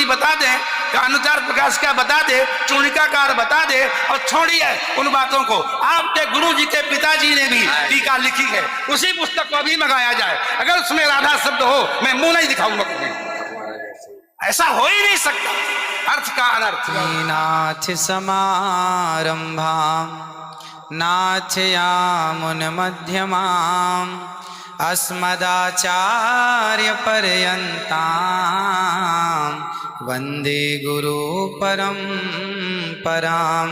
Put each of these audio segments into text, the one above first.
जी बता दें कि अनुचार प्रकाश क्या बता दे, चूणिकाकार बता दे, और छोड़िए उन बातों को। आपके गुरु जी के पिताजी ने भी टीका लिखी है, उसी पुस्तक को अभी मंगाया जाए। अगर उसमें राधा शब्द हो, मैं मुंह नहीं दिखाऊंगा कभी, ऐसा हो ही नहीं सकता। अर्थ का अनर्थ। नाथ समारंभा नाथयामुन मध्यमाम अस्मदाचार्य पर्यन्ताम वंदे गुरु परंपराम।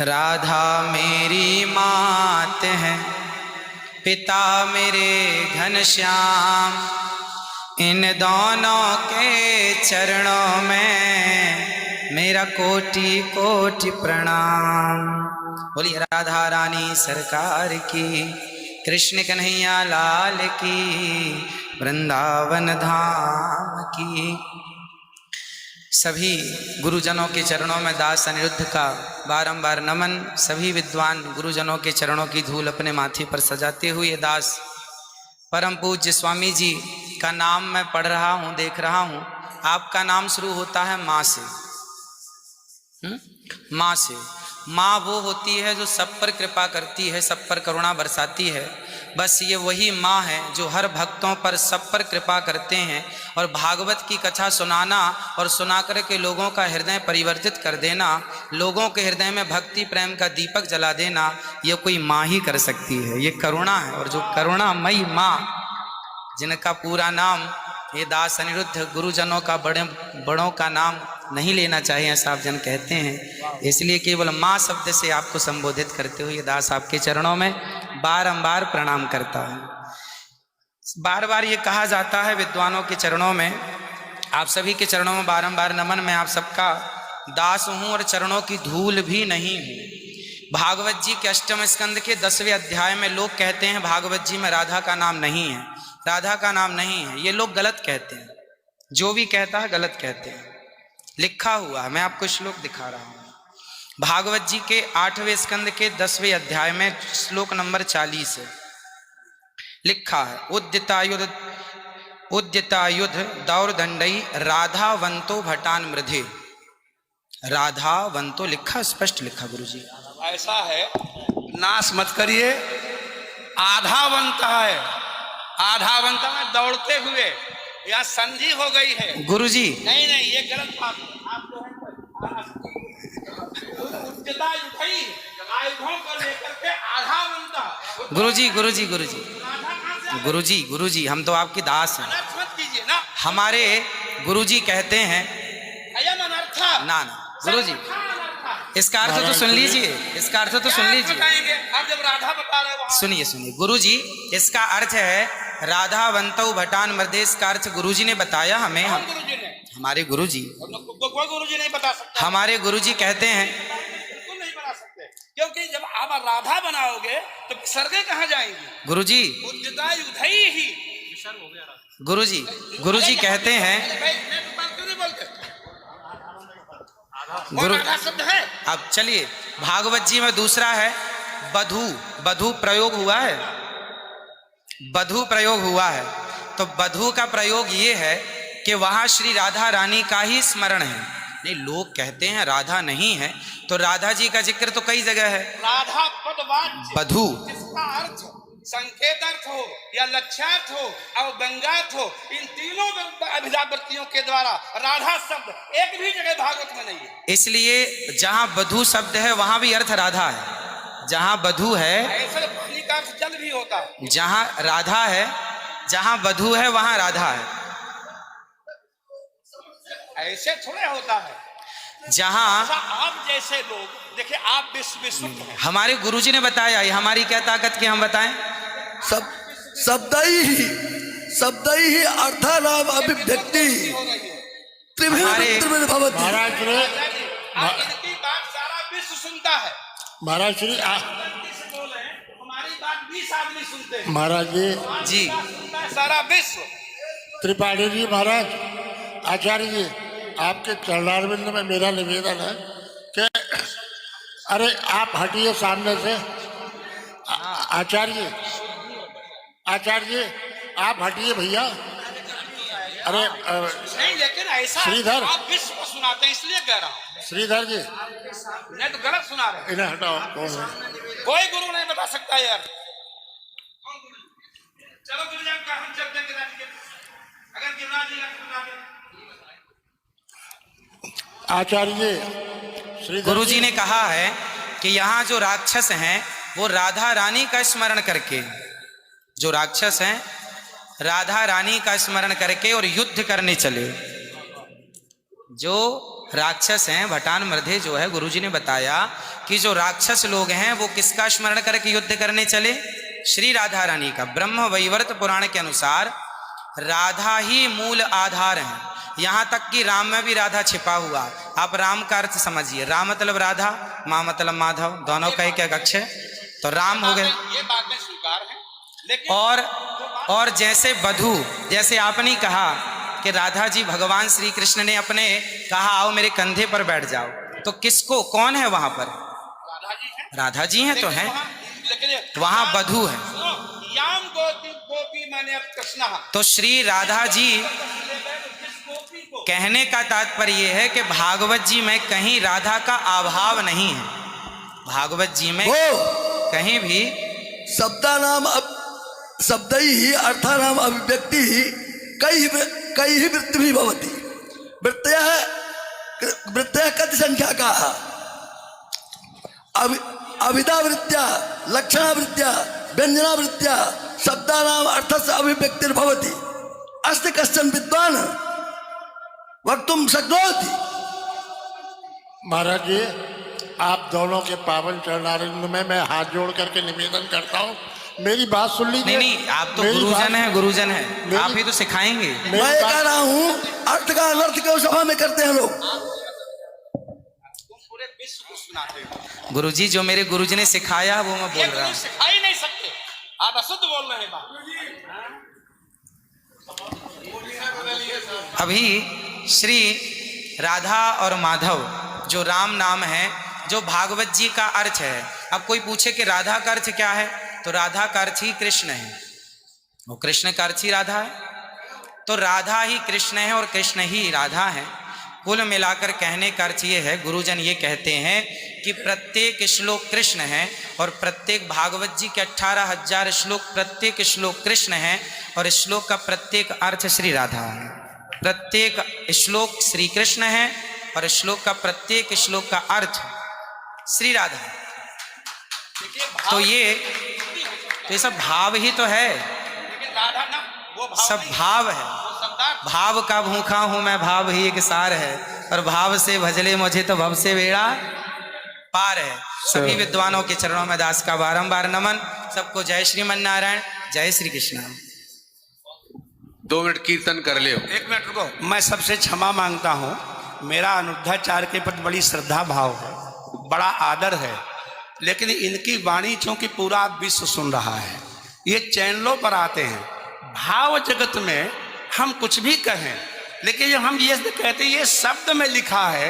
राधा मेरी मात है, पिता मेरे घनश्याम, इन दोनों के चरणों में मेरा कोटि कोटि प्रणाम। बोलिए राधा रानी सरकार की, कृष्ण कन्हैया लाल की, वृंदावन धाम की। सभी गुरुजनों के चरणों में दास अनिरुद्ध का बारंबार नमन। सभी विद्वान गुरुजनों के चरणों की धूल अपने माथे पर सजाते हुए दास परम पूज्य स्वामी जी का नाम मैं पढ़ रहा हूँ, देख रहा हूँ। आपका नाम शुरू होता है माँ से। माँ से। माँ वो होती है जो सब पर कृपा करती है, सब पर करुणा बरसाती है। बस ये वही माँ है जो हर भक्तों पर सब पर कृपा करते हैं। और भागवत की कथा सुनाना और सुना कर के लोगों का हृदय परिवर्तित कर देना, लोगों के हृदय में भक्ति प्रेम का दीपक जला देना, ये कोई माँ ही कर सकती है। ये करुणा है। और जो करुणामयी माँ, जिनका पूरा नाम ये दास अनिरुद्ध गुरुजनों का बड़ों का नाम नहीं लेना चाहिए, ऐसा आप जन कहते हैं, इसलिए केवल माँ शब्द से आपको संबोधित करते हुए दास आपके चरणों में बारंबार प्रणाम करता है। बार बार ये कहा जाता है विद्वानों के चरणों में, आप सभी के चरणों में बारंबार नमन। मैं आप सबका दास हूँ और चरणों की धूल भी नहीं हूँ। भागवत जी के अष्टम स्कंद के 10वें अध्याय में लोग कहते हैं भागवत जी में राधा का नाम नहीं है, राधा का नाम नहीं है। ये लोग गलत कहते हैं, जो भी कहता है गलत कहते हैं। लिखा हुआ है, मैं आपको श्लोक दिखा रहा हूँ। भागवत जी के 8वें स्कंद के 10वें अध्याय में श्लोक नंबर 40 है, लिखा है उद्यतायुध दौरदंडई राधावंतो भटान मृधे। राधावंतो लिखा, स्पष्ट लिखा गुरु जी। ऐसा है, नाश मत करिए। आधावंत है, आधावंत में दौड़ते हुए, यहाँ संधि हो गई है गुरु जी। नहीं नहीं, ये गलत बात है। आप जो है आयुधों को लेकर के आधावंत। गुरु जी गुरु जी गुरु जी गुरु जी गुरु जी, हम तो आपकी दास हैं। मत कीजिए ना। हमारे गुरु जी कहते हैं ना ना गुरु जी, इसका अर्थ तो सुन लीजिए, इसका अर्थ तो सुन लीजिए। आप जब राधा बता रहे हो, सुनिए सुनिए गुरु जी, इसका अर्थ है राधावंतो भटान मृदेश का अर्थ गुरु जी ने बताया हमें। हमारे गुरु जी, कोई गुरु जी नहीं बता सकता। हमारे गुरु जी कहते हैं बिल्कुल नहीं बना सकते, क्योंकि जब आप राधा बनाओगे तो सर्गे कहाँ जाएंगी? गुरु जी ही गुरु जी कहते हैं गुरु शब्द है। अब चलिए, भागवत जी में दूसरा है बधू। बधू प्रयोग हुआ है, बधू प्रयोग हुआ है। तो बधू का प्रयोग ये है कि वहां श्री राधा रानी का ही स्मरण है। नहीं, लोग कहते हैं राधा नहीं है, तो राधा जी का जिक्र तो कई जगह है। राधा पदवाच्य बधू, इसका अर्थ संकेतार्थ हो या लक्ष्यार्थ हो और व्यंग्यार्थ हो, इन तीनों अभिधावृत्तियों के द्वारा राधा शब्द एक भी जगह भागवत में नहीं है। इसलिए जहां बधू शब्द है वहां भी अर्थ राधा है। जहां बधू है, ऐसे पानी का अर्थ जल भी होता है। जहां राधा है, जहां बधू है वहां राधा है। ऐसे थोड़े होता है। जहां आप जैसे लोग देखिए, आप विश्व हैं। हमारे गुरुजी ने बताया, ये हमारी क्या ताकत की हम बताएं? शब्द ही अर्थानाम अभिव्यक्ति हमारे त्रिविध भवति। महाराज श्री इनकी बात सारा विश्व सुनता है। महाराज श्री हमारी बात 20 आदमी सुनते हैं। महाराज जी सारा विश्व। त्रिपाठी जी, महाराज आचार्य जी, आपके चरणारविंद में मेरा निवेदन है कि अरे आप हटिए सामने से। आचार्य जी आप हटिए भैया। अरे नहीं, लेकिन ऐसा श्रीधर। आप विश्व को सुनाते हैं इसलिए कह रहा हूँ, श्रीधर जी, नहीं तो गलत सुना रहे हैं। इन्हें हटाओ। कौन है? कोई गुरु नहीं बता सकता यार। चलो गुरुजन का हम चलते हैं गिरिराज के, अगर गिरिराज जी का आचार्य जी, श्रीधर गुरुजी ने कहा है कि यहाँ जो राक्षस हैं वो राधा रानी का स्मरण करके, जो राक्षस हैं राधा रानी का स्मरण करके और युद्ध करने चले। जो राक्षस हैं भटान मर्धे जो है, गुरुजी ने बताया कि जो राक्षस लोग हैं वो किसका स्मरण करके युद्ध करने चले? श्री राधा रानी का। ब्रह्म वैवर्त पुराण के अनुसार राधा ही मूल आधार है, यहाँ तक कि राम में भी राधा छिपा हुआ। आप राम का अर्थ समझिए, राम मतलब राधा, माँ मतलब माधव, दोनों का एक एक अक्षर, तो राम हो गए। ये बात में स्वीकार है, लेकिन और जैसे बधू, जैसे आपने कहा कि राधा जी भगवान श्री कृष्ण ने अपने कहा आओ मेरे कंधे पर बैठ जाओ, तो किसको, कौन है वहां पर? राधा जी हैं, राधा जी हैं तो हैं, लेकिन वहां बधू है। याम गोपी मैंने अब कृष्ण, तो श्री राधा जी कहने का तात्पर्य यह है कि भागवत जी में कहीं राधा का अभाव नहीं है। भागवत जी में वो कहीं भी शब्दानाम शब्दै ही अर्थानाम अभिव्यक्ति ही कई ही वृत्ति भी भवति। वृत्तयः कति संख्या का अभिधावृत्त्या लक्षणावृत्त्या व्यंजनावृत्त्या शब्दानाम अर्थस्य अभिव्यक्तिर्भवति। अस्ति कश्चन विद्वान् वक्तुं शक्नोति। महाराज जी, आप दोनों के पावन चरणारविंद में मैं हाथ जोड़ करके निवेदन करता हूँ, मेरी बात सुन लीजिए। नहीं, आप तो मेरी गुरुजन बात- हैं, गुरुजन हैं, आप ही तो सिखाएंगे। मेरी मैं बात- कह रहा हूँ अर्थ का अनर्थ क्यों सभा में करते हैं लोग? पूरे विश्व को सुनाते हो। गुरुजी जो मेरे गुरुजी ने सिखाया वो मैं बोल ये रहा गुरु हूँ। सिखा ही नहीं सकते, आप अशुद्ध बोल रहे हैं बात। अभी श्री राधा और माधव जो राम नाम है, जो भागवत जी का अर्थ है। अब कोई पूछे कि राधा का अर्थ क्या है, तो राधा का अर्थ ही कृष्ण है, वो कृष्ण का अर्थ ही राधा है, तो राधा ही कृष्ण है और कृष्ण ही राधा है। कुल मिलाकर कहने का अर्थ ये है, गुरुजन ये कहते हैं कि प्रत्येक श्लोक कृष्ण है और प्रत्येक भागवत जी के 18,000 श्लोक, प्रत्येक श्लोक कृष्ण है और श्लोक का प्रत्येक अर्थ श्री राधा है। प्रत्येक श्लोक श्री कृष्ण है और श्लोक का प्रत्येक श्लोक का अर्थ श्री राधा है। तो ये सब भाव ही तो है, लेकिन राधा ना वो भाव सब नहीं, भाव है। वो शब्दार्थ। भाव का भूखा हूं मैं, भाव ही एक सार है, और भाव से भजले मुझे तो भव से बेड़ा पार है। सभी विद्वानों के चरणों में दास का बारंबार नमन। सबको जय श्रीमन नारायण, जय श्री कृष्ण। 2 मिनट कीर्तन कर लियो। 1 मिनट रुको, मैं सबसे क्षमा मांगता हूँ, मेरा अनिरुद्धाचार्य के प्रति बड़ी श्रद्धा भाव है, बड़ा आदर है, लेकिन इनकी वाणी चूंकि पूरा विश्व सुन रहा है, ये चैनलों पर आते हैं। भाव जगत में हम कुछ भी कहें, लेकिन जब हम ये कहते हैं ये शब्द में लिखा है,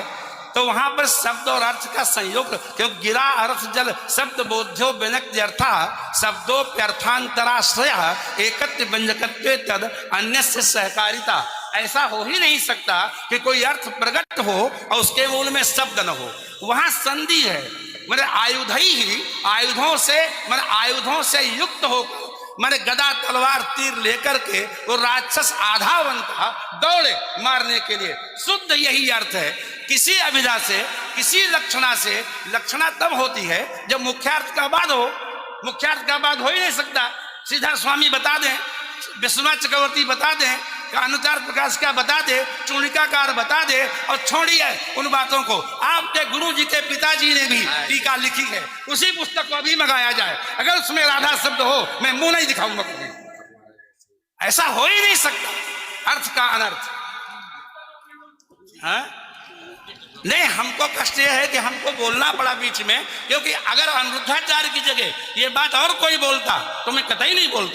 तो वहां पर शब्द और अर्थ का संयोग, क्योंकि गिरा अर्थ जल शब्द बोध्यो व्यनक्त्यर्था शब्दोप्यर्थांतराश्रय एकत्व व्यंजकत्वे तद अन्यस्य सहकारिता। ऐसा हो ही नहीं सकता कि कोई अर्थ प्रकट हो और उसके मूल में शब्द न हो। वहां संधि है, मेरे आयुधों से युक्त होकर मैंने गदा तलवार तीर लेकर के वो राक्षस आधा बनता दौड़े मारने के लिए। शुद्ध यही अर्थ है। किसी अभिधा से, किसी लक्षणा से, लक्षणा तब होती है जब मुख्यार्थ का बाद हो। मुख्यार्थ का बाद हो ही नहीं सकता। सीधा स्वामी बता दें, विश्वनाथ चक्रवर्ती बता दें, अनुचार प्रकाश का बता दे, चूणिकाकार बता दे, और छोड़िए उन बातों को। आपके गुरु जी के पिताजी ने भी टीका लिखी है, उसी पुस्तक को अभी मंगाया जाए। अगर उसमें राधा शब्द हो, मैं मुंह नहीं दिखाऊंगा कभी। ऐसा हो ही नहीं सकता अर्थ का अनर्थ। हाँ? नहीं, हमको कष्ट यह है कि हमको बोलना पड़ा बीच में, क्योंकि अगर अनिरुद्धाचार्य की जगह ये बात और कोई बोलता तो मैं कतई नहीं बोलता।